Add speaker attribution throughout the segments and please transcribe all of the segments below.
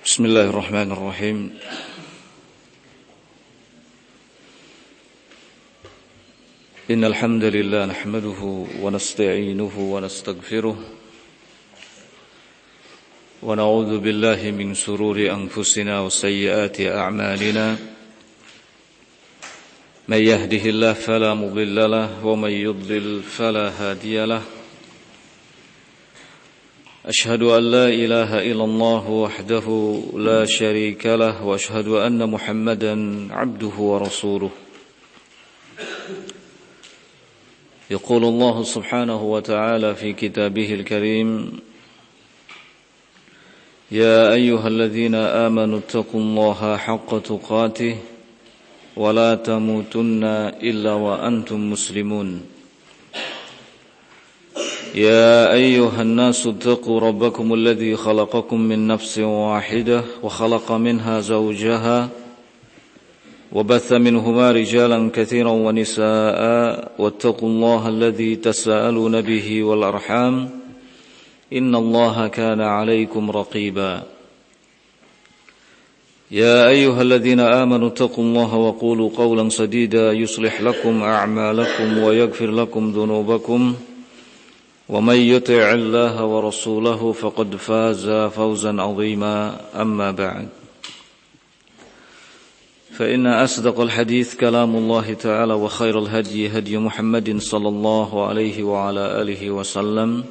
Speaker 1: Bismillahirrahmanirrahim. Innal hamdalillah nahmaduhu wa nasta'inuhu wa nastaghfiruh wa na'udzu billahi min shururi anfusina wa sayyiati a'malina. May yahdihillahu fala mudilla lahu wa may yudlil fala hadiya lahu. أشهد أن لا إله إلا الله وحده لا شريك له وأشهد أن محمدا عبده ورسوله يقول الله سبحانه وتعالى في كتابه الكريم يا أيها الذين آمنوا اتقوا الله حق تقاته ولا تموتن إلا وأنتم مسلمون يا أيها الناس اتقوا ربكم الذي خلقكم من نفس واحدة وخلق منها زوجها وبث منهما رجالا كثيرا ونساء واتقوا الله الذي تساءلون به والأرحام إن الله كان عليكم رقيبا يا أيها الذين آمنوا اتقوا الله وقولوا قولا سديدا يصلح لكم أعمالكم ويغفر لكم ذنوبكم ومن يطع الله ورسوله فقد فاز فوزا عظيما أما بعد فإن أصدق الحديث كلام الله تعالى وخير الهدي هدي محمد صلى الله عليه وعلى آله وسلم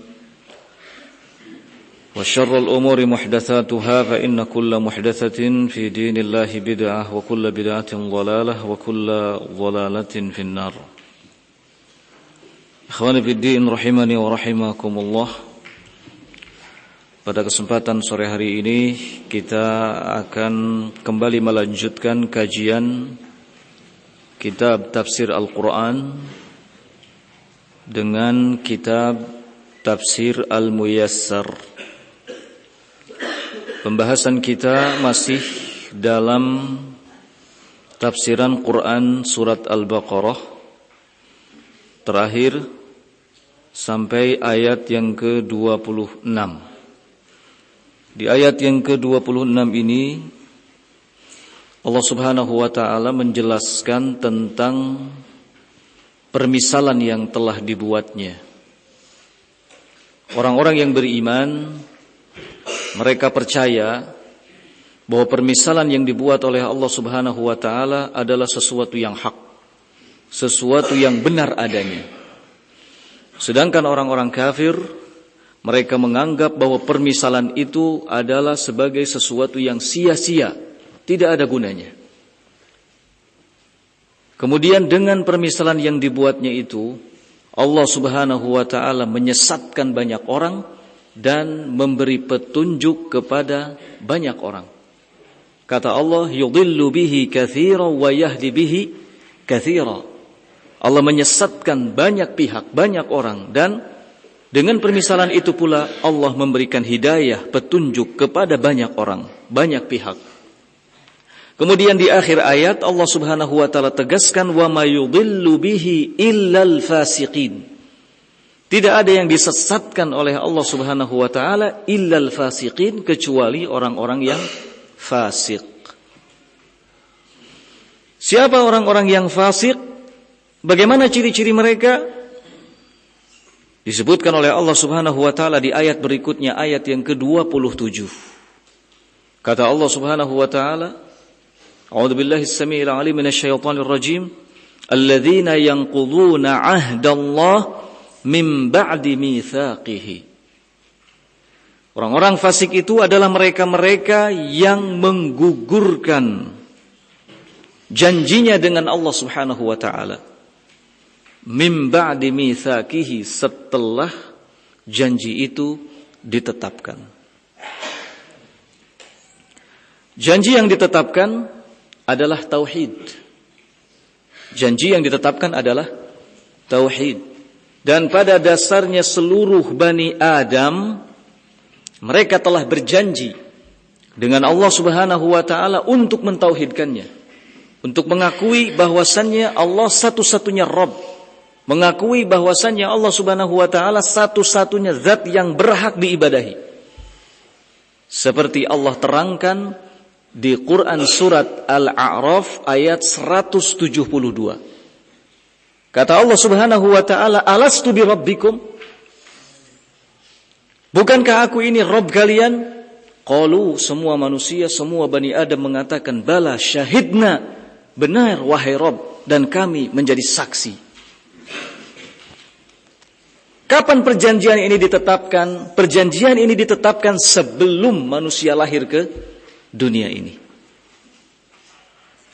Speaker 1: وشر الأمور محدثاتها فإن كل محدثة في دين الله بدعة وكل بدعة ضلالة وكل ضلالة في النار. Ikhwani fiddin rahimani wa rahimakumullah. Pada kesempatan sore hari ini kita akan kembali melanjutkan kajian kitab tafsir Al-Quran dengan kitab tafsir Al-Muyassar. Pembahasan kita masih dalam tafsiran Quran surat Al-Baqarah terakhir sampai ayat yang ke-26. Di ayat yang ke-26 ini Allah Subhanahu wa taala menjelaskan tentang permisalan yang telah dibuatnya. Orang-orang yang beriman mereka percaya bahwa permisalan yang dibuat oleh Allah Subhanahu wa taala adalah sesuatu yang hak, sesuatu yang benar adanya. Sedangkan orang-orang kafir, mereka menganggap bahwa permisalan itu adalah sebagai sesuatu yang sia-sia, tidak ada gunanya. Kemudian dengan permisalan yang dibuatnya itu, Allah Subhanahu wa taala menyesatkan banyak orang dan memberi petunjuk kepada banyak orang. Kata Allah, yudhillu bihi katsiran wa yahdi bihi katsiran. Allah menyesatkan banyak pihak, banyak orang, dan dengan permisalan itu pula Allah memberikan hidayah, petunjuk kepada banyak orang, banyak pihak. Kemudian di akhir ayat Allah Subhanahu wa taala tegaskan wa may yudhillu bihi illal fasiqin. Tidak ada yang disesatkan oleh Allah Subhanahu wa taala illal fasiqin kecuali orang-orang yang fasik. Siapa orang-orang yang fasik? Bagaimana ciri-ciri mereka? Disebutkan oleh Allah Subhanahu wa taala di ayat berikutnya, ayat yang ke-27. Kata Allah Subhanahu wa taala, A'udzubillahi as-sami'il 'alim minasyaitonir rajim, alladzina yanquduna 'ahdallahi min ba'di mitsaqihi. Orang-orang fasik itu adalah mereka-mereka yang menggugurkan janjinya dengan Allah Subhanahu wa taala. Min ba'di mitsaqihi, setelah janji itu ditetapkan. Janji yang ditetapkan adalah tauhid. Janji yang ditetapkan adalah tauhid. Dan pada dasarnya seluruh Bani Adam mereka telah berjanji dengan Allah Subhanahu wa taala untuk mentauhidkannya, untuk mengakui bahwasannya Allah satu-satunya Rabb, mengakui bahwasannya Allah Subhanahu wa taala satu-satunya zat yang berhak diibadahi. Seperti Allah terangkan di Quran surat Al-A'raf ayat 172. Kata Allah Subhanahu wa taala, "Alastu bi rabbikum?" Bukankah aku ini Rabb kalian? Qalu, semua manusia, semua Bani Adam mengatakan, "Bala, syahidna." Benar wahai Rabb, dan kami menjadi saksi. Kapan perjanjian ini ditetapkan? Perjanjian ini ditetapkan sebelum manusia lahir ke dunia ini.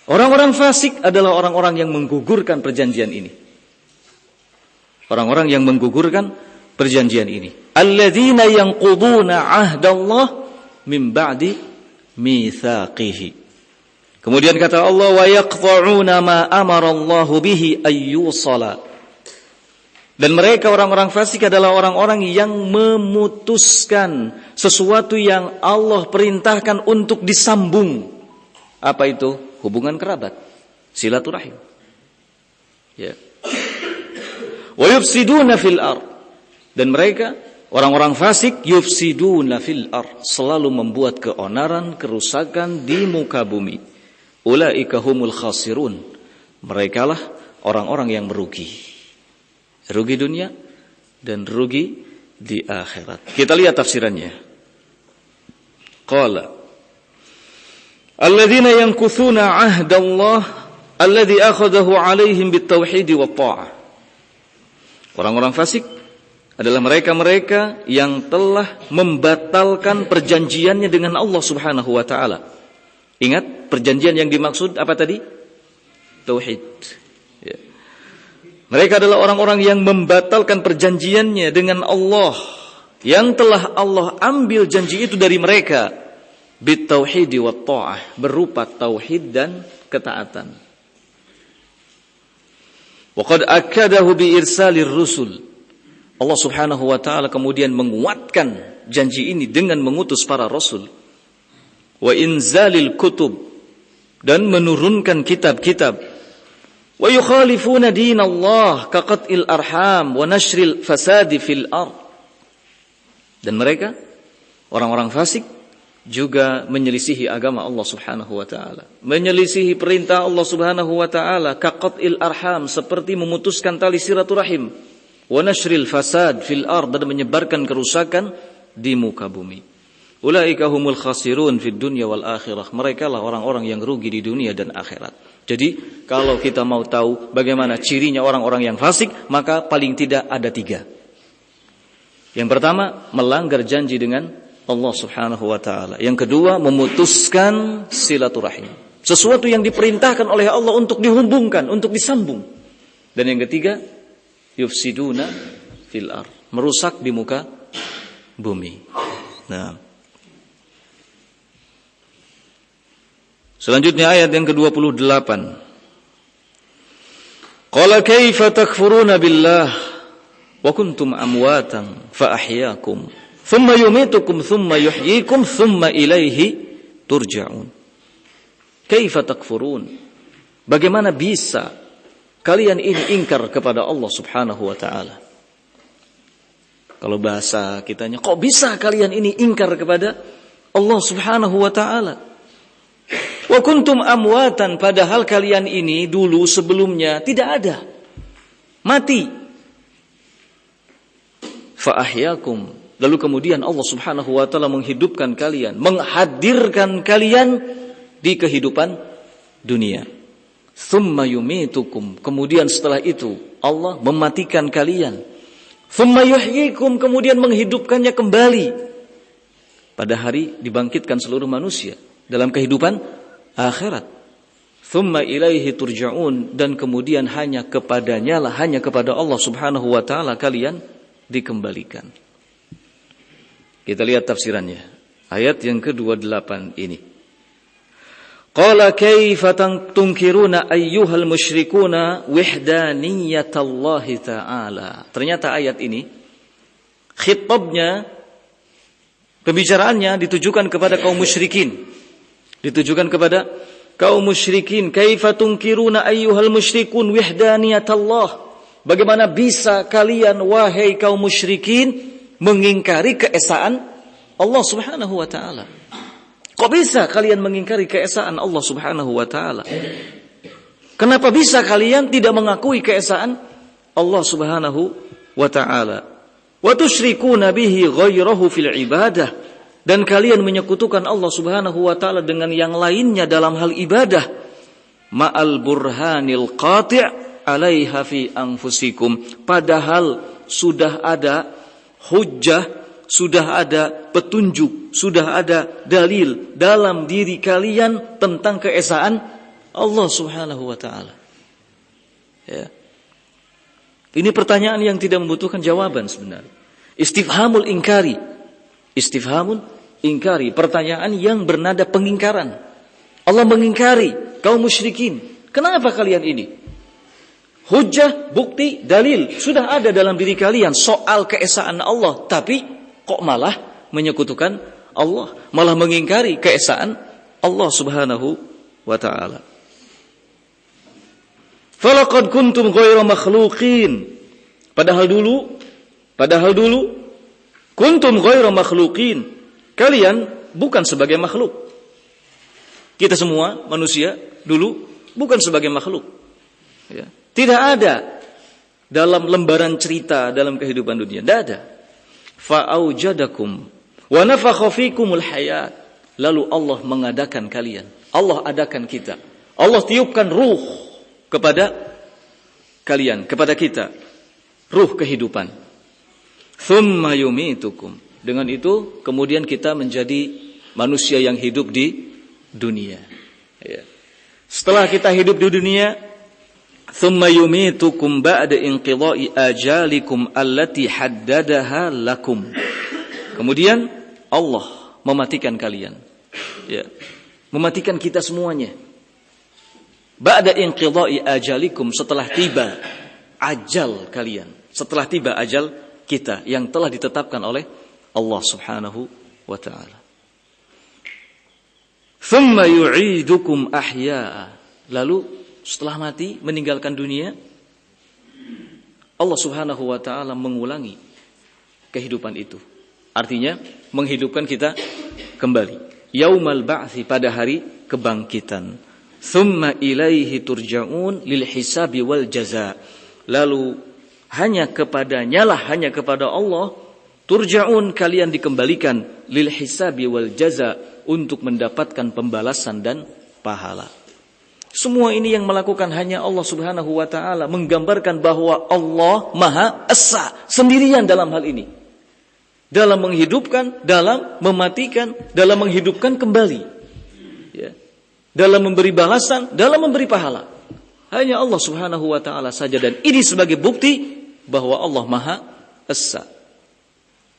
Speaker 1: Orang-orang fasik adalah orang-orang yang menggugurkan perjanjian ini. Orang-orang yang menggugurkan perjanjian ini. Alladzina yanquduna 'ahdallah min ba'di mitsaqihi. Kemudian kata Allah, wa yaqta'una ma amara Allahu bihi ayyusala. Dan mereka orang-orang fasik adalah orang-orang yang memutuskan sesuatu yang Allah perintahkan untuk disambung. Apa itu? Hubungan kerabat, silaturahim. Ya. Wa yufsiduna fil ard. Dan mereka orang-orang fasik yufsiduna fil ard, selalu membuat keonaran, kerusakan di muka bumi. Ulaika humul khasirun. Merekalah orang-orang yang merugi. Rugi dunia dan rugi di akhirat. Kita lihat tafsirannya. Qala alladzina yankuthuna 'ahdallah alladzi akhadahu 'alaihim bitauhid wa ta'ah. Orang-orang fasik adalah mereka-mereka yang telah membatalkan perjanjiannya dengan Allah Subhanahu wa taala. Ingat, perjanjian yang dimaksud apa tadi? Tauhid. Ya. Mereka adalah orang-orang yang membatalkan perjanjiannya dengan Allah, yang telah Allah ambil janji itu dari mereka, bitauhid wa ta'ah, berupa tauhid dan ketaatan. Wa qad akkadahu bi irsalir rusul. Allah Subhanahu wa taala kemudian menguatkan janji ini dengan mengutus para rasul. Wa inzalil kutub, dan menurunkan kitab-kitab. Wa yukhalifuna dinallah kaqat'il arham wa nashril fasadi fil ard. Dan mereka orang-orang fasik juga menyelisihi agama Allah Subhanahu wa taala, menyelisihi perintah Allah Subhanahu wa taala, kaqat'il arham, seperti memutuskan tali silaturahim, wa nashril fasad fil ard, dan menyebarkan kerusakan di muka bumi. Ulaika humul khasirun fid dunya wal akhirah. Mereka lah orang-orang yang rugi di dunia dan akhirat. Jadi kalau kita mau tahu bagaimana cirinya orang-orang yang fasik, maka paling tidak ada 3. Yang pertama, melanggar janji dengan Allah Subhanahu wa taala. Yang kedua, memutuskan silaturahim, sesuatu yang diperintahkan oleh Allah untuk dihubungkan, untuk disambung. Dan yang ketiga, yufsiduna fil ard, merusak di muka bumi. Nah, selanjutnya ayat yang ke-28. Qala kaifa takfuruna billah wa kuntum amwatan fa ahyaakum thumma yumitukum thumma yuhyikum thumma ilaihi turja'un. Kaifa takfurun? Bagaimana bisa kalian ini ingkar kepada Allah Subhanahu wa taala? Kalau bahasa kitanya, kok bisa kalian ini ingkar kepada Allah Subhanahu wa taala? Wa kuntum amwatan, padahal kalian ini dulu sebelumnya tidak ada, mati. Fa ahyakum, lalu kemudian Allah Subhanahu wa taala menghidupkan kalian, menghadirkan kalian di kehidupan dunia. Thumma yumitukum, kemudian setelah itu Allah mematikan kalian. Thumma yuhyikum, kemudian menghidupkannya kembali. Pada hari dibangkitkan seluruh manusia dalam kehidupan akhirat. Thumma ilaihi turja'un, dan kemudian hanya kepadanya lah, hanya kepada Allah Subhanahu wa taala kalian dikembalikan. Kita lihat tafsirannya. Ayat yang ke-28 ini. Qala kaifa tunkiruna ayyuhal musyrikuna wahdaniyatallahi ta'ala. Ternyata ayat ini khitabnya, pembicaraannya ditujukan kepada kaum musyrikin. Ditujukan kepada kaum musyrikin. Kaifa tunkiruna ayyuhal musyrikun wahdaniyatallah. Bagaimana bisa kalian wahai kaum musyrikin mengingkari keesaan Allah Subhanahu wa taala. Kok bisa kalian mengingkari keesaan Allah Subhanahu wa taala? Kenapa bisa kalian tidak mengakui keesaan Allah Subhanahu wa taala? Wa tusyrikuna bihi ghairahu fil ibadah, dan kalian menyekutukan Allah Subhanahu wa taala dengan yang lainnya dalam hal ibadah. Ma'al burhanil qati' 'alaiha fi anfusikum, padahal sudah ada hujjah, sudah ada petunjuk, sudah ada dalil dalam diri kalian tentang keesaan Allah Subhanahu wa taala. Ya. Ini pertanyaan yang tidak membutuhkan jawaban sebenarnya. Istifhamul inkari. Istifhamul inkari, pertanyaan yang bernada pengingkaran. Allah mengingkari kaum musyrikin. Kenapa kalian ini? Hujjah, bukti, dalil sudah ada dalam diri kalian soal keesaan Allah, tapi kok malah menyekutukan Allah, malah mengingkari keesaan Allah Subhanahu wa taala. Falaqad kuntum ghairu makhluqin. Padahal dulu kuntum ghairu makhluqin. Kalian bukan sebagai makhluk. Kita semua manusia dulu bukan sebagai makhluk. Ya. Tidak ada dalam lembaran cerita dalam kehidupan dunia. Tidak ada. Fa'aujadakum wa nafakha fikumul hayat. Lalu Allah mengadakan kalian. Allah adakan kita. Allah tiupkan ruh kepada kalian, kepada kita, ruh kehidupan. Thumma yumitukum. Dengan itu kemudian kita menjadi manusia yang hidup di dunia. Ya. Setelah kita hidup di dunia, thumma yumitukum ba'da inqidha'i ajalikum allati haddadaha lakum. Kemudian Allah mematikan kalian. Ya. Mematikan kita semuanya. Ba'da inqidha'i ajalikum, setelah tiba ajal kalian, setelah tiba ajal kita yang telah ditetapkan oleh Allah Subhanahu wa taala. Thumma yu'idukum ahya'a. Lalu setelah mati, meninggalkan dunia, Allah Subhanahu wa taala mengulangi kehidupan itu. Artinya menghidupkan kita kembali. Yaumal ba'tsi, pada hari kebangkitan. Thumma ilaihi turja'un lil hisabi wal jaza. Lalu hanya kepadanya lah, hanya kepada Allah turja'un, kalian dikembalikan, lil hisabi wal jaza, untuk mendapatkan pembalasan dan pahala. Semua ini yang melakukan hanya Allah Subhanahu wa taala, menggambarkan bahwa Allah Maha Esa sendirian dalam hal ini. Dalam menghidupkan, dalam mematikan, dalam menghidupkan kembali. Ya. Dalam memberi balasan, dalam memberi pahala. Hanya Allah Subhanahu wa taala saja, dan ini sebagai bukti bahwa Allah Maha Esa.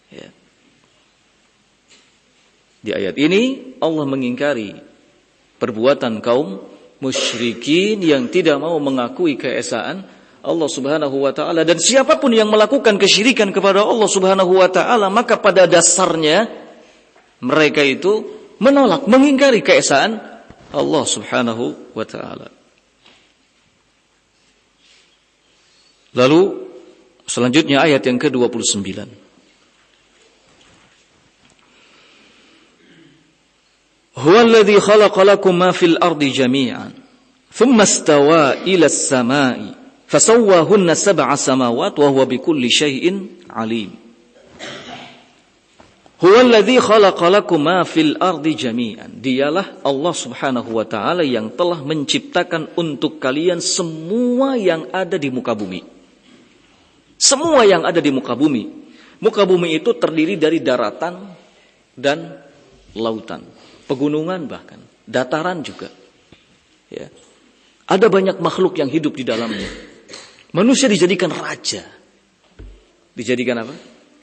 Speaker 1: Ya. Di ayat ini Allah mengingkari perbuatan kaum musyrikin yang tidak mau mengakui keesaan Allah Subhanahu wa taala, dan siapapun yang melakukan kesyirikan kepada Allah Subhanahu wa taala, maka pada dasarnya mereka itu menolak, mengingkari keesaan Allah Subhanahu wa taala. Lalu selanjutnya ayat yang ke-29. Huwallazi khalaqa lakum ma fil ardi jami'an thumma istawa ila as-sama'i fasawwahunna sab'a samawat wa huwa bikulli syai'in 'alim. Huwallazi khalaqa lakum ma fil ardi jami'an. Dialah Allah Subhanahu wa taala yang telah menciptakan untuk kalian semua yang ada di muka bumi. Semua yang ada di muka bumi. Muka bumi itu terdiri dari daratan dan lautan, pegunungan, bahkan dataran juga. Ya. Ada banyak makhluk yang hidup di dalamnya. Manusia dijadikan raja. Dijadikan apa?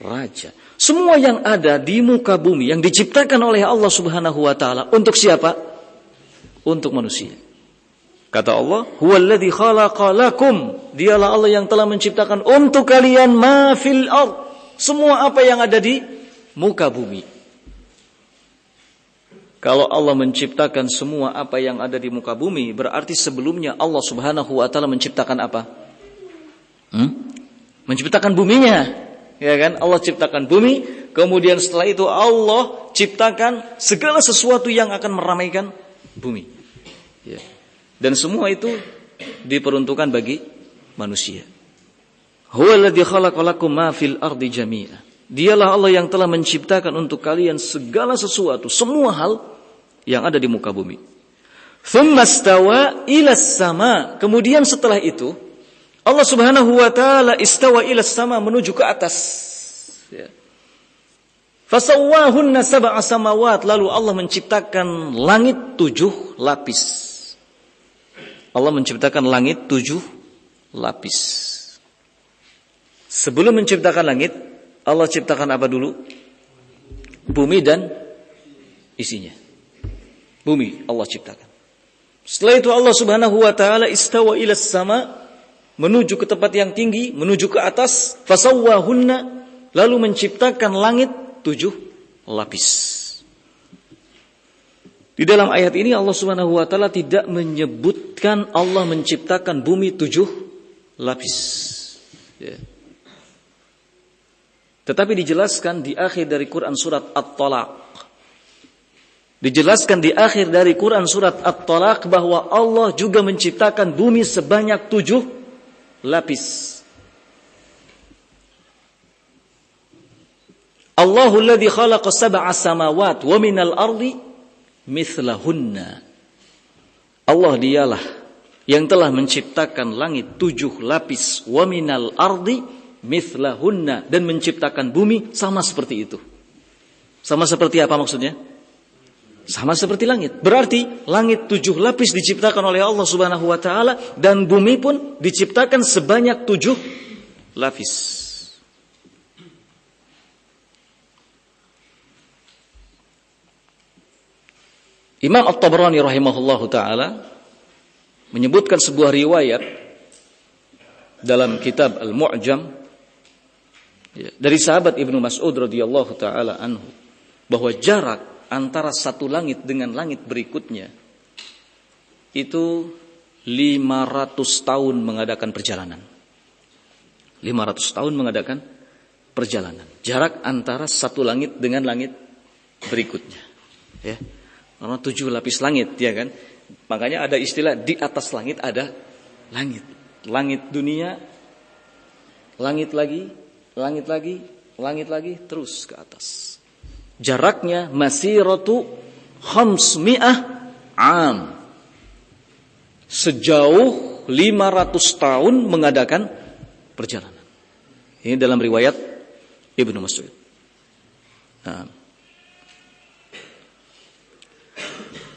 Speaker 1: Raja. Semua yang ada di muka bumi yang diciptakan oleh Allah Subhanahu wa taala, untuk siapa? Untuk manusia. Kata Allah, huwallazi khalaqa lakum, dialah Allah yang telah menciptakan untuk kalian ma fil ard, semua apa yang ada di muka bumi. Kalau Allah menciptakan semua apa yang ada di muka bumi, berarti sebelumnya Allah Subhanahu wa taala menciptakan apa? Menciptakan buminya. Ya kan? Allah ciptakan bumi, Kemudian setelah itu Allah ciptakan segala sesuatu yang akan meramaikan bumi. Ya. Dan semua itu diperuntukkan bagi manusia. Huwallazi khalaqalakum ma fil ardi jami'a. Dialah Allah yang telah menciptakan untuk kalian segala sesuatu, semua hal yang ada di muka bumi. Tsumma stawa ilas sama. Kemudian setelah itu Allah Subhanahu wa taala istawa ilas sama, menuju ke atas. Ya. Fasawwahunna sab'a samawat. Lalu Allah menciptakan langit 7 lapis. Allah menciptakan langit 7 lapis. Sebelum menciptakan langit, Allah ciptakan apa dulu? Bumi dan isinya. Bumi Allah ciptakan. Setelah itu Allah Subhanahu wa taala istawa ilas sama, menuju ke tempat yang tinggi, menuju ke atas. Fasawwahunna, lalu menciptakan langit 7 lapis. Di dalam ayat ini Allah Subhanahu wa taala tidak menyebutkan Allah menciptakan bumi 7 lapis. Ya. Tetapi dijelaskan di akhir dari Quran surat At-Talaq. Dijelaskan di akhir dari Quran surat At-Talaq bahwa Allah juga menciptakan bumi sebanyak 7 lapis. Allahul ladzi khalaqa sab'a samawat wa minal ardi mithlahunna. Allah dialah yang telah menciptakan langit 7 lapis, wa minal ardi mithlahunna, dan menciptakan bumi sama seperti itu. Sama seperti apa maksudnya? Sama seperti langit. Berarti langit 7 lapis diciptakan oleh Allah Subhanahu wa taala, dan bumi pun diciptakan sebanyak 7 lapis. Imam At-Tabrani rahimahullahu taala menyebutkan sebuah riwayat dalam kitab Al-Mu'jam dari sahabat Ibnu Mas'ud radhiyallahu taala anhu, bahwa jarak antara satu langit dengan langit berikutnya itu 500 tahun mengadakan perjalanan. 500 tahun mengadakan perjalanan. Jarak antara satu langit dengan langit berikutnya. Ya. Karena 7 lapis langit, ya kan? Makanya ada istilah di atas langit ada langit. Langit dunia, langit lagi, langit lagi, langit lagi, terus ke atas. Jaraknya masiratu 500 am. Sejauh 500 tahun mengadakan perjalanan. Ini dalam riwayat Ibnu Mas'ud. Nah.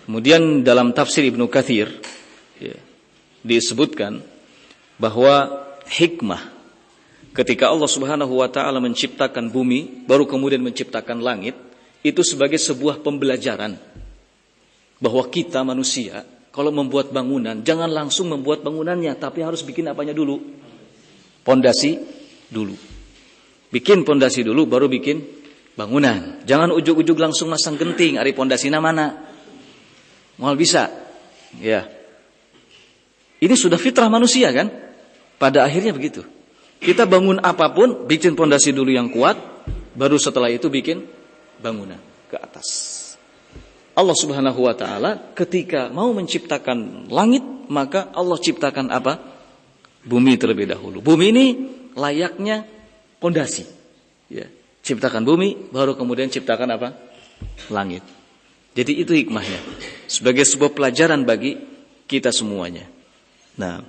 Speaker 1: Kemudian dalam tafsir Ibnu Katsir disebutkan bahwa hikmah ketika Allah Subhanahu wa taala menciptakan bumi baru kemudian menciptakan langit itu sebagai sebuah pembelajaran bahwa kita manusia kalau membuat bangunan jangan langsung membuat bangunannya, tapi harus bikin apanya dulu? Pondasi dulu. Bikin pondasi dulu baru bikin bangunan. Jangan ujug-ujug langsung masang genting, ari pondasina mana? Mal bisa. Ya. Ini sudah fitrah manusia kan? Pada akhirnya begitu. Kita bangun apapun, bikin pondasi dulu yang kuat, baru setelah itu bikin bangunan ke atas. Allah Subhanahu wa taala ketika mau menciptakan langit, maka Allah ciptakan apa? Bumi terlebih dahulu. Bumi ini layaknya pondasi. Ya. Ciptakan bumi, baru kemudian ciptakan apa? Langit. Jadi itu hikmahnya. Sebagai sebuah pelajaran bagi kita semuanya. Nah.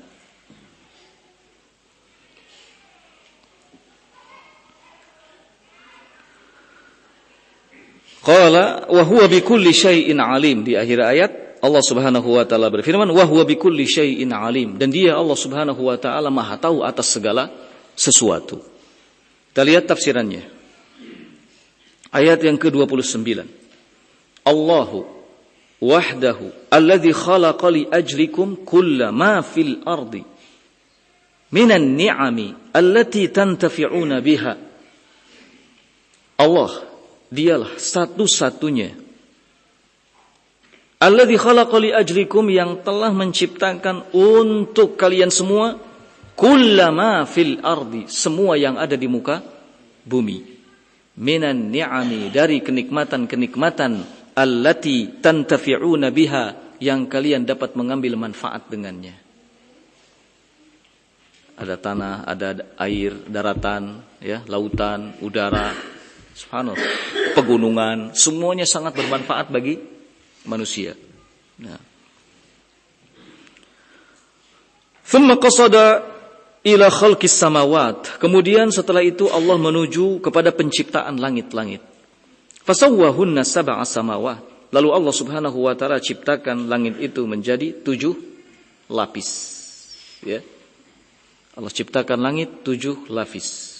Speaker 1: Qala wa huwa bikulli syai'in alim. Di akhir ayat Allah Subhanahu wa taala berfirman wa huwa bikulli syai'in alim, dan dia Allah Subhanahu wa taala Maha tahu atas segala sesuatu. Kita lihat tafsirannya. Ayat yang ke-29. Allahu wahdahu alladzi khalaqa li ajlikum kulla ma fil ardi minan ni'ami allati tantafi'una biha. Allah dialah satu-satunya alladzi khalaqa li ajlikum, yang telah menciptakan untuk kalian semua kulla ma fil ardi, semua yang ada di muka bumi. minan ni'ami, dari kenikmatan-kenikmatan, allati tantafi'una biha, yang kalian dapat mengambil manfaat dengannya. Ada tanah, ada air, daratan, ya, lautan, udara, subhanallah, pegunungan, semuanya sangat bermanfaat bagi manusia. Nah. Thumma qasada ila khalqis samawat. Kemudian setelah itu Allah menuju kepada penciptaan langit-langit. Fasawwahunna sab'a samawat. Lalu Allah Subhanahu wa taala ciptakan langit itu menjadi 7 lapis. Ya. Allah ciptakan langit 7 lapis.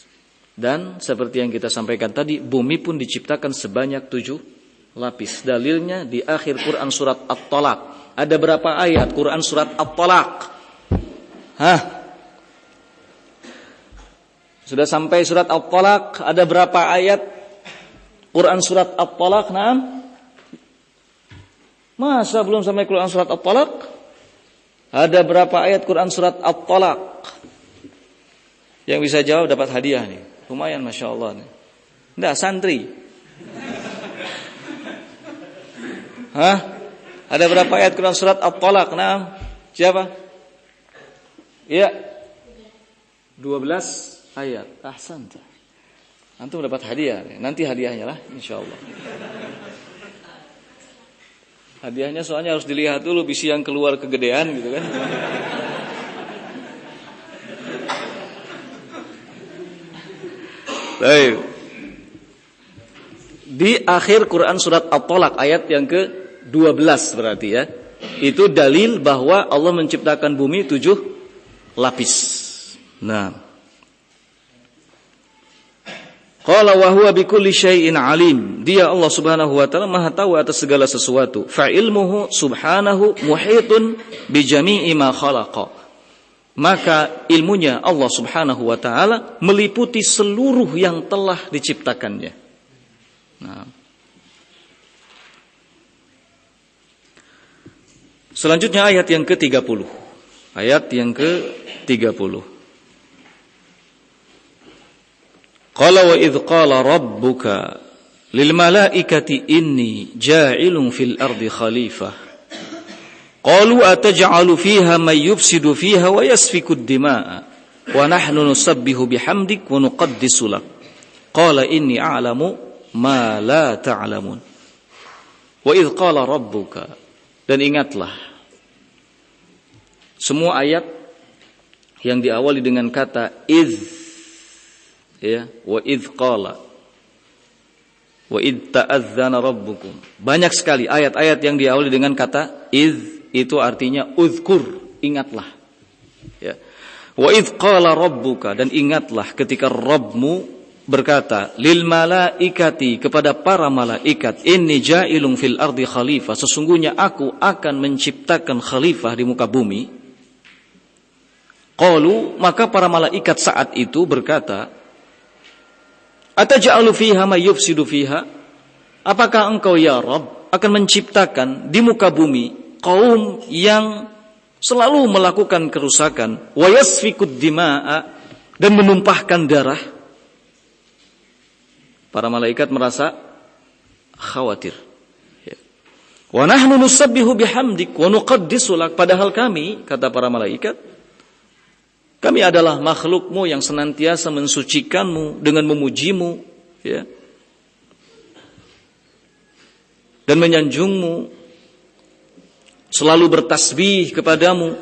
Speaker 1: Dan seperti yang kita sampaikan tadi, bumi pun diciptakan sebanyak 7 lapis. Dalilnya di akhir Quran surat At-Talaq. Ada berapa ayat Quran surat At-Talaq? Sudah sampai surat At-Talaq, ada berapa ayat Quran surat At-Talaq? Naam? Masa belum sampai Quran surat At-Talaq? Ada berapa ayat Quran surat At-Talaq? Yang bisa jawab dapat hadiah nih. Lumayan Masya Allah nih. Nggak, santri. Ada berapa ayat Quran surat At-Talaq? Naam? Siapa? Iya. 12 ayat. Ahsanta. Antum dapat hadiah. Nanti hadiahnya lah insyaallah. Hadiahnya soalnya harus dilihat dulu bisi yang keluar kegedean gitu kan. Baik. Di akhir Quran surat At-Talaq ayat yang ke-12 berarti ya. Itu dalil bahwa Allah menciptakan bumi 7 lapis. Nah. Qala wa huwa bikulli syai'in alim. Dia Allah Subhanahu wa taala Maha tahu atas segala sesuatu. Fa ilmuhu subhanahu muhitun bi jami'i ma khalaqa. Maka ilmunya Allah Subhanahu wa taala meliputi seluruh yang telah diciptakannya. Nah. Selanjutnya ayat yang ke-30. Ayat yang ke-30. Qala wa idh qala rabbuka lil malaikati inni ja'ilun fil ardi khalifah. Qalu ataj'alu fiha may yufsidu fiha wa yasfiku ad-dima'a wa nahnu nusabbihu bihamdik wa nuqaddisu lak. Qala inni a'lamu ma la ta'lamun. Wa idh qala rabbuka, dan ingatlah semua ayat yang diawali dengan kata idh, ya, wa idh qala wa idh ta'adzana rabbukum. Banyak sekali ayat-ayat yang diawali dengan kata idh, itu artinya uzkur, ingatlah. Ya. Wa idh qala rabbuka, dan ingatlah ketika Rabbmu berkata lil malaikati, kepada para malaikat, inni ja'ilun fil ardi khalifah, sesungguhnya aku akan menciptakan khalifah di muka bumi. Qalu, maka para malaikat saat itu berkata, ataj'alu fiha may yufsidu fiha, apakah engkau ya Rabb akan menciptakan di muka bumi kaum yang selalu melakukan kerusakan, wa yasfikud dima'a, dan menumpahkan darah? Para malaikat merasa khawatir. Wa nahnu nusabbihu bihamdik wa nuqaddisu lak, padahal kami, kata para malaikat, kami adalah makhlukmu yang senantiasa mensucikanmu dengan memujimu, ya, dan menyanjungmu, selalu bertasbih kepadamu.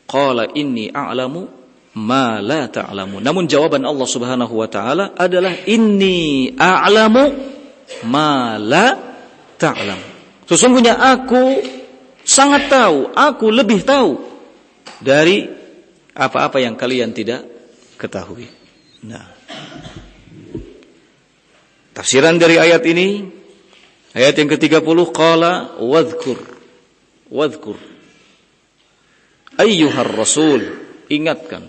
Speaker 1: Qala inni a'lamu ma la ta'lamu. Namun jawaban Allah Subhanahu wa taala adalah inni a'lamu ma la ta'lam. Sesungguhnya aku sangat tahu, aku lebih tahu dari apa-apa yang kalian tidak ketahui. Nah, tafsiran dari ayat ini, ayat yang ke-30, qala wadhkur ayyuhar rasul, ingatkan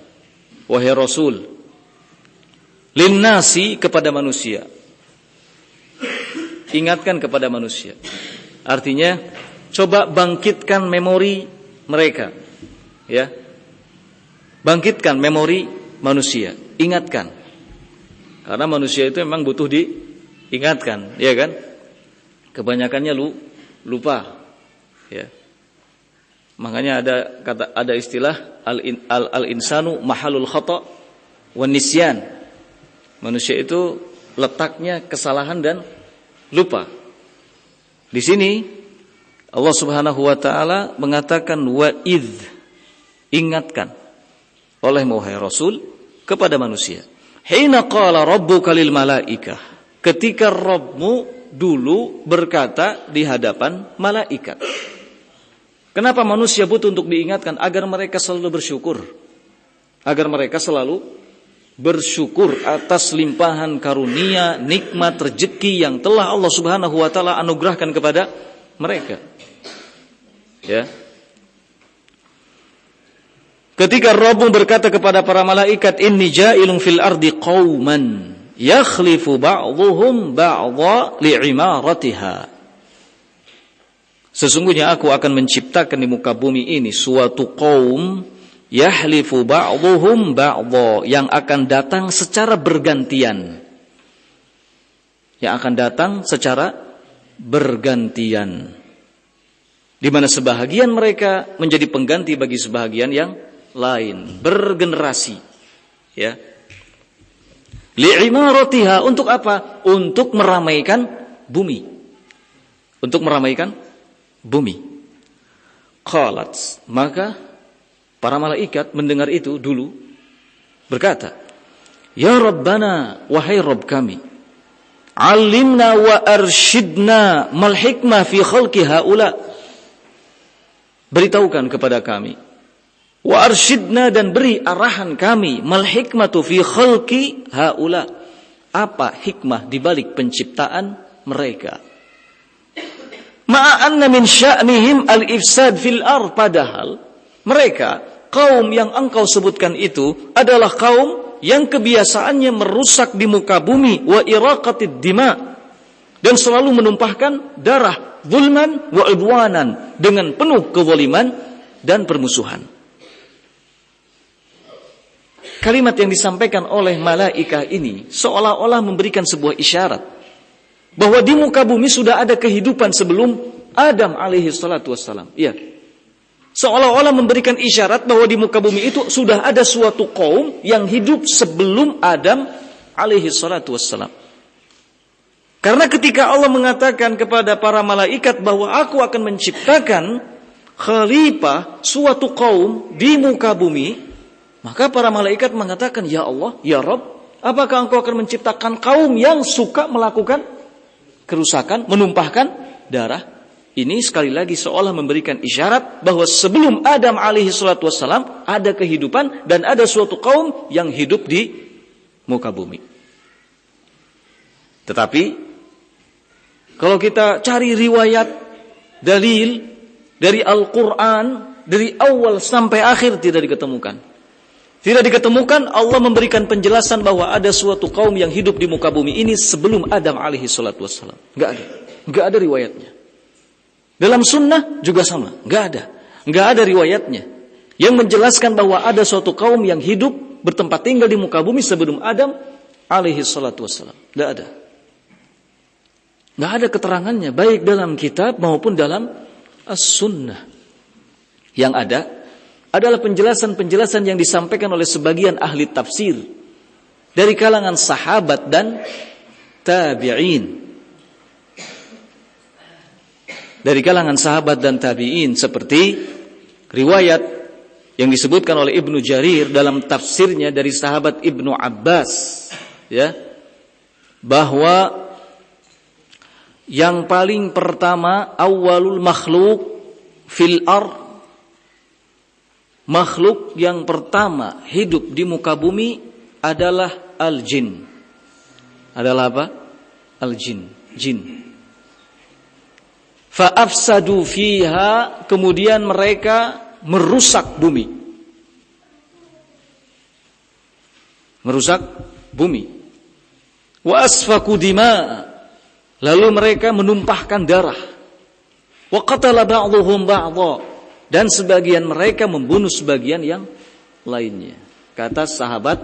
Speaker 1: wahai rasul, linnasi, kepada manusia. Ingatkan kepada manusia, artinya coba bangkitkan memori mereka, ya. Bangkitkan memori manusia, ingatkan. Karena manusia itu memang butuh diingatkan, ya kan? Kebanyakannya lupa, ya. Makanya ada istilah al-insanu mahalul khata' wan nisyan. Manusia itu letaknya kesalahan dan lupa. Di sini Allah Subhanahu wa taala mengatakan wa'idh, ingatkan oleh wahai Rasul kepada manusia. Hina qala rabbuka lil malaikah, ketika Rabbmu dulu berkata di hadapan malaikat. Kenapa manusia butuh untuk diingatkan? Agar mereka selalu bersyukur. Agar mereka selalu bersyukur atas limpahan karunia, nikmat, rezeki yang telah Allah Subhanahu wa taala anugerahkan kepada mereka. Ya. Ketika Rabb berkata kepada para malaikat, "Inni ja'ilun fil ardi qauman yakhlifu ba'dhuhum ba'dha li'imaratiha." Sesungguhnya aku akan menciptakan di muka bumi ini suatu kaum yahlifu ba'dhuhum ba'dha, yang akan datang secara bergantian. Yang akan datang secara bergantian. Di mana sebahagian mereka menjadi pengganti bagi sebahagian yang lain, bergenerasi. Ya. Li'imaratiha, untuk apa? Untuk meramaikan bumi. Untuk meramaikan bumi. Qalat, maka para malaikat mendengar itu dulu berkata, "Ya Rabbana, wahai Rabb kami, alimna wa arsyidna mal hikmah fi khalqi haula." Beritahukan kepada kami, wa arsyidna, dan beri arahan kami, mal hikmatu fi khalqi haula, apa hikmah di balik penciptaan mereka. Ma'anna min sya'nihim al-ifsad fil ar, padahal mereka, kaum yang engkau sebutkan itu adalah kaum yang kebiasaannya merusak di muka bumi, wa iraqatid dima, dan selalu menumpahkan darah, zulman wa udwanan, dengan penuh kezaliman dan permusuhan. Kalimat yang disampaikan oleh malaikat ini seolah-olah memberikan sebuah isyarat bahwa di muka bumi sudah ada kehidupan sebelum Adam alaihi salatu wassalam. Ya. Seolah-olah memberikan isyarat bahwa di muka bumi itu sudah ada suatu kaum yang hidup sebelum Adam alaihi salatu wassalam. Karena ketika Allah mengatakan kepada para malaikat bahwa aku akan menciptakan khalifah suatu kaum di muka bumi, maka para malaikat mengatakan, "Ya Allah, ya Rabb, apakah engkau akan menciptakan kaum yang suka melakukan kerusakan, menumpahkan darah?" Ini sekali lagi seolah memberikan isyarat bahwa sebelum Adam alaihi salatu wassalam ada kehidupan dan ada suatu kaum yang hidup di muka bumi. Tetapi kalau kita cari riwayat dalil dari Al-Quran dari awal sampai akhir tidak diketemukan. Tidak diketemukan Allah memberikan penjelasan bahwa ada suatu kaum yang hidup di muka bumi ini sebelum Adam alaihi salatu wassalam. Enggak ada riwayatnya. Dalam sunnah juga sama, enggak ada riwayatnya yang menjelaskan bahwa ada suatu kaum yang hidup bertempat tinggal di muka bumi sebelum Adam alaihi salatu wassalam. Enggak ada keterangannya baik dalam kitab maupun dalam as-sunnah. Yang ada adalah penjelasan-penjelasan yang disampaikan oleh sebagian ahli tafsir dari kalangan sahabat dan tabi'in. Dari kalangan sahabat dan tabi'in seperti riwayat yang disebutkan oleh Ibnu Jarir dalam tafsirnya dari sahabat Ibnu Abbas, ya, bahwa yang paling pertama awalul makhluk fil ard, makhluk yang pertama hidup di muka bumi adalah al-jin. Adalah apa? Al-jin, jin. Fa'afsadu fiha, kemudian mereka merusak bumi. Merusak bumi. Wa asfaku dima, lalu mereka menumpahkan darah. Wa qatala ba'dhuhum ba'dha, dan sebagian mereka membunuh sebagian yang lainnya. Kata sahabat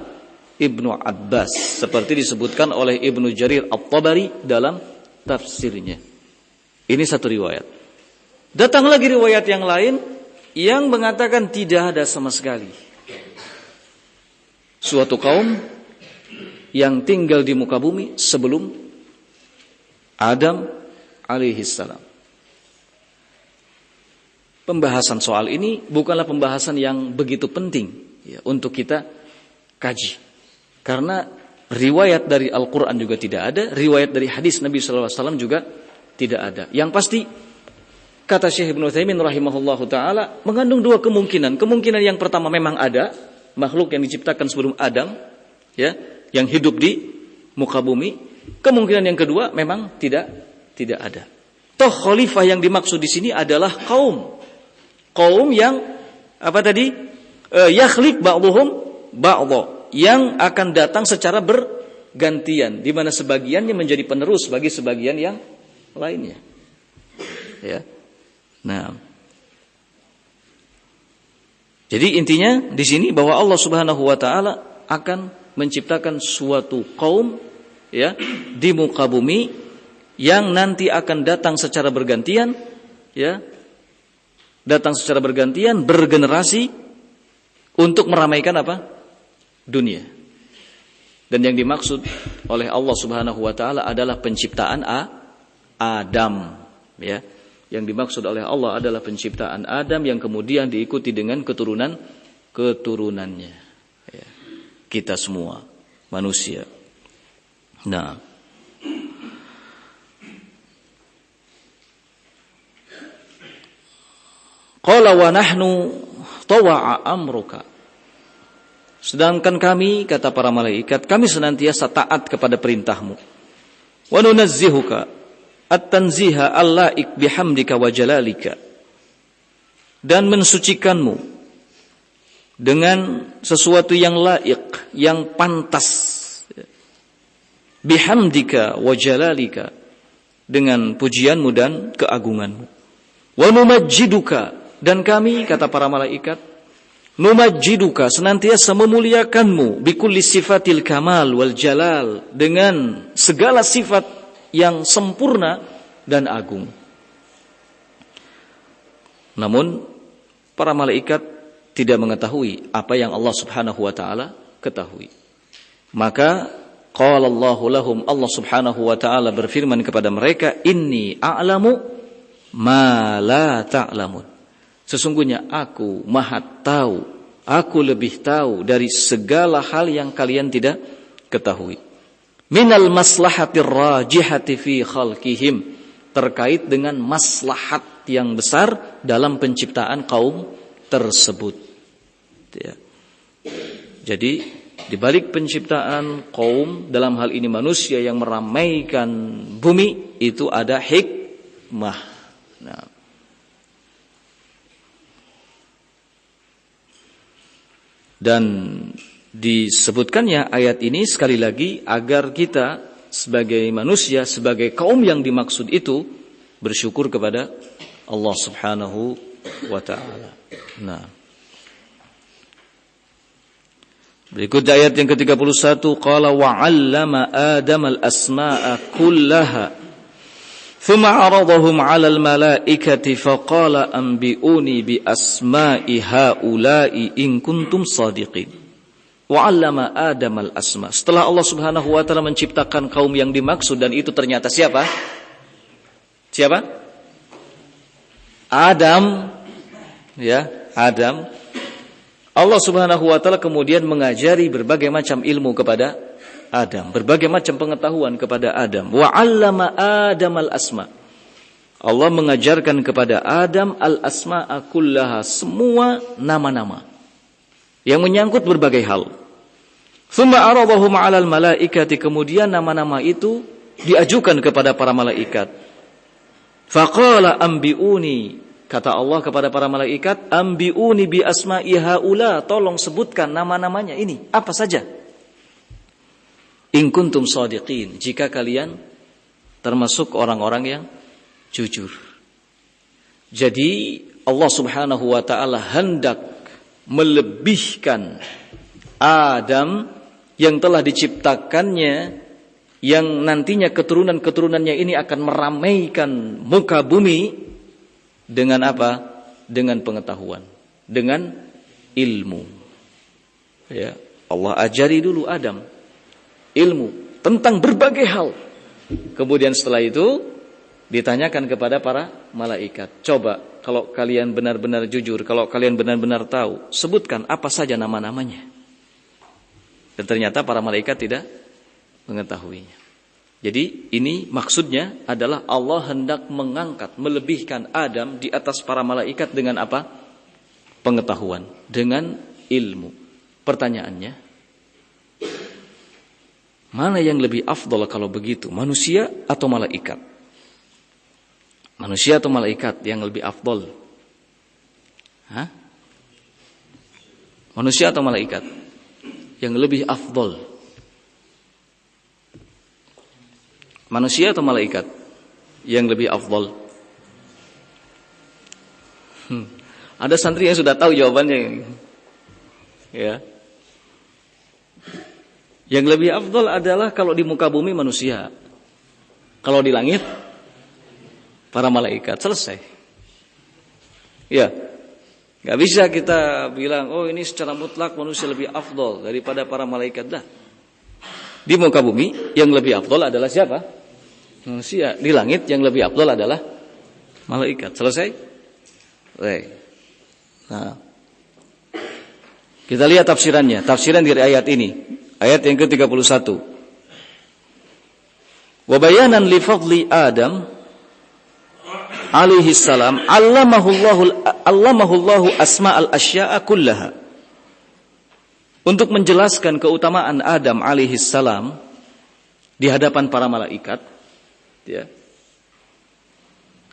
Speaker 1: Ibnu Abbas, seperti disebutkan oleh Ibnu Jarir At-Tabari dalam tafsirnya. Ini satu riwayat. Datang lagi riwayat yang lain yang mengatakan tidak ada sama sekali suatu kaum yang tinggal di muka bumi sebelum Adam alaihissalam. Pembahasan soal ini bukanlah pembahasan yang begitu penting ya, untuk kita kaji. Karena riwayat dari Al-Quran juga tidak ada, riwayat dari hadis Nabi SAW juga tidak ada. Yang pasti, kata Syekh Ibnu Utsaimin rahimahullahu ta'ala, mengandung dua kemungkinan. Kemungkinan yang pertama memang ada, makhluk yang diciptakan sebelum Adam, ya, yang hidup di muka bumi. Kemungkinan yang kedua memang tidak ada. Toh khalifah yang dimaksud di sini adalah kaum yang apa tadi? Yakhliq ba'dhum ba'dha, yang akan datang secara bergantian, di mana sebagiannya menjadi penerus bagi sebagian yang lainnya. Ya. Nah. Jadi intinya di sini bahwa Allah Subhanahu wa taala akan menciptakan suatu kaum ya di muka bumi yang nanti akan datang secara bergantian ya. Datang secara bergantian, bergenerasi untuk meramaikan apa? Dunia. Dan yang dimaksud oleh Allah Subhanahu wa taala adalah penciptaan Adam, ya. Yang dimaksud oleh Allah adalah penciptaan Adam yang kemudian diikuti dengan keturunannya. Ya. Kita semua manusia. Nah, qala wa nahnu tawa'a amruka. Sedangkan kami, kata para malaikat, kami senantiasa taat kepada perintahmu. Wa nunazzihuka at-tanziha al-la'iq bihamdika wa jalalika. Dan mensucikanmu dengan sesuatu yang laik, yang pantas. Bihamdika wa jalalika, dengan pujianmu dan keagunganmu. Wa numajjiduka, dan kami, kata para malaikat, numajjiduka, senantiasa memuliakanmu, bikulli sifatil kamal wal jalal, dengan segala sifat yang sempurna dan agung. Namun para malaikat tidak mengetahui apa yang Allah Subhanahu wa taala ketahui. Maka qala Allahu lahum, Allah Subhanahu wa taala berfirman kepada mereka, inni a'lamu ma la ta'lamun. Sesungguhnya aku maha tahu, aku lebih tahu dari segala hal yang kalian tidak ketahui. Minal maslahatir rajihati fi khalqihim, terkait dengan maslahat yang besar dalam penciptaan kaum tersebut. Ya. Jadi di balik penciptaan kaum, dalam hal ini manusia yang meramaikan bumi, itu ada hikmah. Nah, dan disebutkannya ayat ini sekali lagi agar kita sebagai manusia, sebagai kaum yang dimaksud itu, bersyukur kepada Allah Subhanahu wa ta'ala. Nah, berikut ayat yang ke-31, qala wa 'allama Adam al-asma'a kullaha thumma 'aradahum 'ala al-mala'ikati faqala anbi'uni bi asma'i haula'i in kuntum shadiqin. Wa 'allama Adam al-asma'. Setelah Allah Subhanahu wa taala menciptakan kaum yang dimaksud, dan itu ternyata siapa? Siapa? Adam. Ya, Adam. Allah Subhanahu wa taala kemudian mengajari berbagai macam ilmu kepada Adam, berbagai macam pengetahuan kepada Adam. Wa 'allama Adam al-asma'. Allah mengajarkan kepada Adam al-asma'a kullaha, semua nama-nama yang menyangkut berbagai hal. Tsumma 'aradahum 'alal malaikati, kemudian nama-nama itu diajukan kepada para malaikat. Faqala anbi'uni, kata Allah kepada para malaikat, anbi'uni bi asma'i haula, tolong sebutkan nama-namanya ini, apa saja. In kuntum shadiqin, jika kalian termasuk orang-orang yang jujur. Jadi Allah Subhanahu wa taala hendak melebihkan Adam yang telah diciptakannya, yang nantinya keturunan-keturunannya ini akan meramaikan muka bumi dengan apa? Dengan pengetahuan, dengan ilmu. Ya, Allah ajari dulu Adam ilmu tentang berbagai hal. Kemudian setelah itu ditanyakan kepada para malaikat. Coba kalau kalian benar-benar jujur, kalau kalian benar-benar tahu, sebutkan apa saja nama-namanya. Dan ternyata para malaikat tidak mengetahuinya. Jadi ini maksudnya adalah Allah hendak mengangkat, melebihkan Adam di atas para malaikat dengan apa? Pengetahuan, dengan ilmu. Pertanyaannya, mana yang lebih afdal kalau begitu? Manusia atau malaikat? Manusia atau malaikat yang lebih afdal? Hah? Manusia atau malaikat yang lebih afdal? Manusia atau malaikat yang lebih afdal? Ada santri yang sudah tahu jawabannya. Ya. Yang lebih afdal adalah kalau di muka bumi manusia. Kalau di langit para malaikat. Selesai. Ya. Gak bisa kita bilang, oh ini secara mutlak manusia lebih afdal daripada para malaikat. Dah. Di muka bumi yang lebih afdal adalah siapa? Manusia. Di langit yang lebih afdal adalah malaikat. Selesai? Baik. Nah. Kita lihat tafsirannya. Tafsiran dari ayat ini. Ayat yang ke-31. Wa bayanan li fadli Adam alaihi salam allamahullahu asma'al asya'a kullaha. Untuk menjelaskan keutamaan Adam alaihi salam di hadapan para malaikat, ya.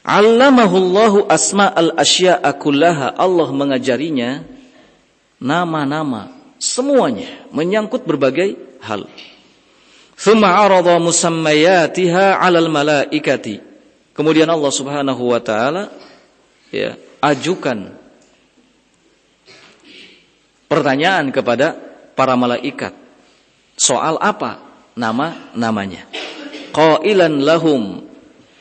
Speaker 1: Allamahullahu asma'al asya'a kullaha, Allah mengajarinya nama-nama semuanya menyangkut berbagai hal. Tsumma 'arada musammayatiha 'alal malaikati. Kemudian Allah Subhanahu wa taala ya ajukan pertanyaan kepada para malaikat. Soal apa nama-namanya? Qailan lahum,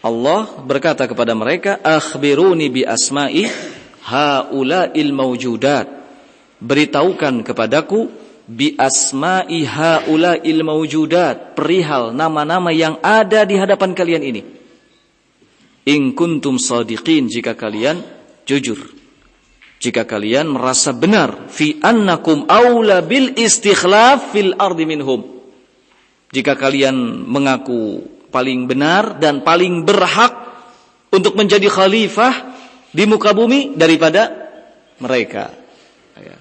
Speaker 1: Allah berkata kepada mereka, akhbiruni bi asma'i haula'il mawjudat. Beritahukan kepadaku bi asma'i haula'il mawjudat, perihal nama-nama yang ada di hadapan kalian ini. In kuntum shadiqin, jika kalian jujur, jika kalian merasa benar, fi annakum aula bil istikhlaf fil ardi minhum, jika kalian mengaku paling benar dan paling berhak untuk menjadi khalifah di muka bumi daripada mereka, ya.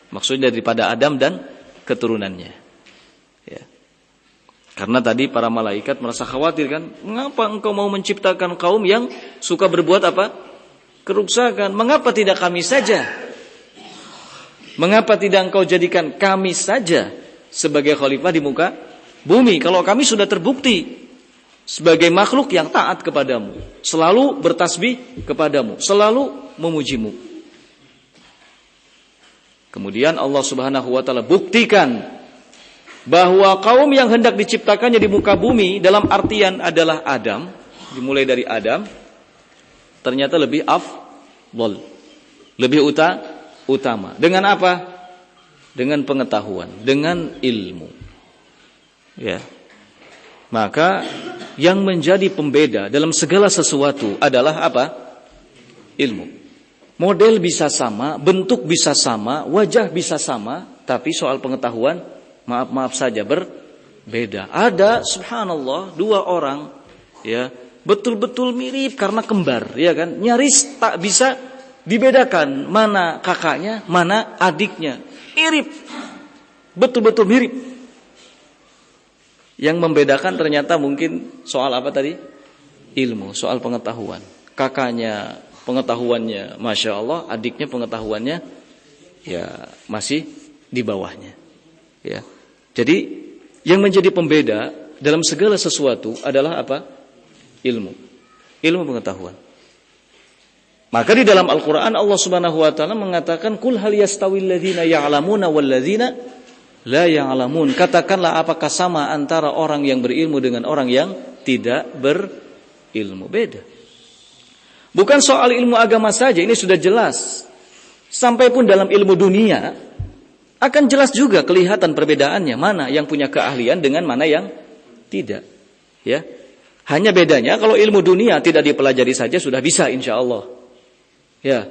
Speaker 1: Maksudnya daripada Adam dan keturunannya, ya. Karena tadi para malaikat merasa khawatir kan, mengapa engkau mau menciptakan kaum yang suka berbuat apa? Kerusakan. Mengapa tidak kami saja? Mengapa tidak engkau jadikan kami saja sebagai khalifah di muka bumi? Kalau kami sudah terbukti sebagai makhluk yang taat kepadamu, selalu bertasbih kepadamu, selalu memujimu. Kemudian Allah Subhanahu wa taala buktikan bahwa kaum yang hendak diciptakannya di muka bumi dalam artian adalah Adam, dimulai dari Adam, ternyata lebih afdal, lebih utama. Dengan apa? Dengan pengetahuan, dengan ilmu. Ya. Maka yang menjadi pembeda dalam segala sesuatu adalah apa? Ilmu. Model bisa sama, bentuk bisa sama, wajah bisa sama, tapi soal pengetahuan maaf saja berbeda. Ada subhanallah dua orang ya betul-betul mirip karena kembar, ya kan? Nyaris tak bisa dibedakan mana kakaknya, mana adiknya. Mirip. Betul-betul mirip. Yang membedakan ternyata mungkin soal apa tadi? Ilmu, soal pengetahuan. Kakaknya pengetahuannya Masya Allah, adiknya pengetahuannya ya masih di bawahnya. Ya. Jadi yang menjadi pembeda dalam segala sesuatu adalah apa? Ilmu. Ilmu pengetahuan. Maka di dalam Al-Quran Allah Subhanahu wa taala mengatakan, "Qul hal yastawil ladzina ya'lamuna wal ladzina la ya'lamun. Katakanlah apakah sama antara orang yang berilmu dengan orang yang tidak berilmu? Beda. Bukan soal ilmu agama saja, ini sudah jelas. Sampai pun dalam ilmu dunia akan jelas juga kelihatan perbedaannya, mana yang punya keahlian dengan mana yang tidak. Ya. Hanya bedanya kalau ilmu dunia tidak dipelajari saja sudah bisa insyaallah. Ya.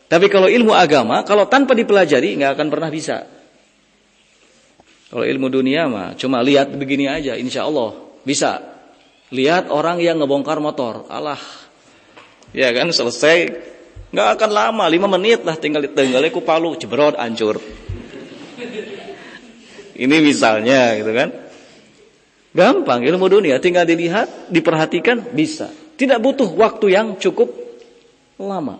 Speaker 1: Tapi kalau ilmu agama, kalau tanpa dipelajari nggak akan pernah bisa. Kalau ilmu dunia mah cuma lihat begini aja, insya Allah bisa. Lihat orang yang ngebongkar motor, alah, ya kan selesai, nggak akan lama, 5 menit lah tinggal ku palu, jebrot, hancur. Ini misalnya, gitu kan? Gampang ilmu dunia, tinggal dilihat, diperhatikan, bisa. Tidak butuh waktu yang cukup lama.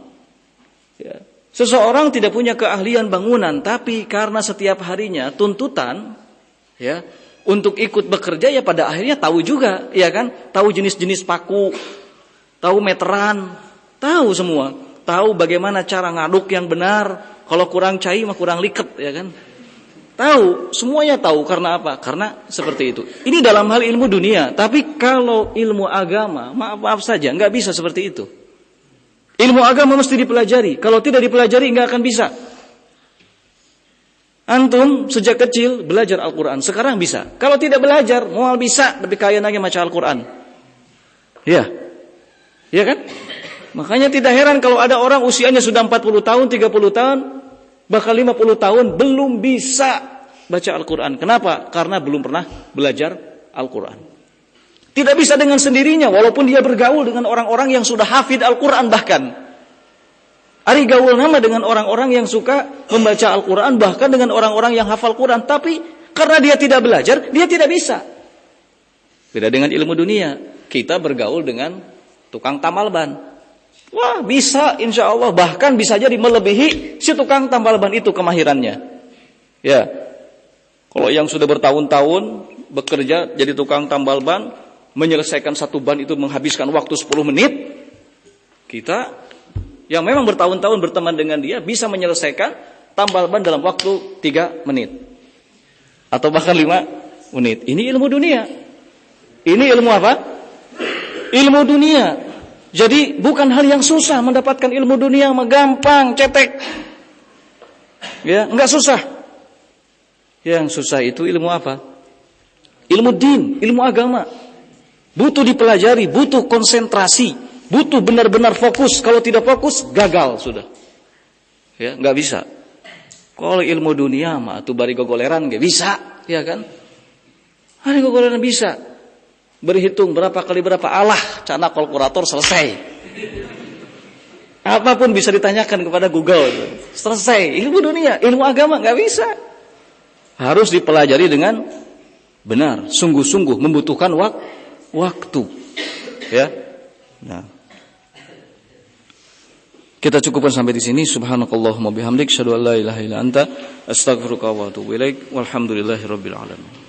Speaker 1: Ya. Seseorang tidak punya keahlian bangunan, tapi karena setiap harinya tuntutan, ya, untuk ikut bekerja, ya pada akhirnya tahu juga, ya kan? Tahu jenis-jenis paku, tahu meteran, tahu semua, tahu bagaimana cara ngaduk yang benar. Kalau kurang cai mah kurang liket, ya kan? Tahu, semuanya tahu. Karena apa? Karena seperti itu. Ini dalam hal ilmu dunia, tapi kalau ilmu agama, maaf saja, nggak bisa seperti itu. Ilmu agama mesti dipelajari. Kalau tidak dipelajari nggak akan bisa. Antum sejak kecil belajar Al-Quran. Sekarang bisa. Kalau tidak belajar, mual bisa. Tapi kaya lagi baca Al-Quran. Ya. Ya kan? Makanya tidak heran kalau ada orang usianya sudah 40 tahun, 30 tahun, bahkan 50 tahun belum bisa baca Al-Quran. Kenapa? Karena belum pernah belajar Al-Quran. Tidak bisa dengan sendirinya, walaupun dia bergaul dengan orang-orang yang sudah hafid Al-Quran bahkan. Ari gaul nama dengan orang-orang yang suka membaca Al-Quran, bahkan dengan orang-orang yang hafal Quran. Tapi karena dia tidak belajar, dia tidak bisa. Beda dengan ilmu dunia. Kita bergaul dengan tukang tambal ban. Wah, bisa insya Allah. Bahkan bisa jadi melebihi si tukang tambal ban itu kemahirannya. Ya, kalau yang sudah bertahun-tahun bekerja jadi tukang tambal ban, menyelesaikan satu ban itu menghabiskan waktu 10 menit. Kita yang memang bertahun-tahun berteman dengan dia bisa menyelesaikan tambal ban dalam waktu 3 menit. Atau bahkan 5 menit. Ini ilmu dunia. Ini ilmu apa? Ilmu dunia. Jadi bukan hal yang susah mendapatkan ilmu dunia, gampang, cetek. Ya, enggak susah. Yang susah itu ilmu apa? Ilmu din, ilmu agama. Butuh dipelajari, butuh konsentrasi, butuh benar-benar fokus. Kalau tidak fokus, gagal sudah. Ya, nggak bisa. Kalau ilmu dunia mah tuh bari gogoleran nggak bisa, ya kan? Hari gogoleran bisa. Berhitung berapa kali berapa, alah, cana kalkulator selesai. Apapun bisa ditanyakan kepada Google, selesai. Ilmu dunia, ilmu agama nggak bisa. Harus dipelajari dengan benar, sungguh-sungguh, membutuhkan waktu, ya. Nah, kita cukupkan sampai di sini. Subhanakallahumma bihamdik, asyhadu an la ilaha illa anta, astaghfiruka wa atubu ilaik. Walhamdulillahirabbil alamin.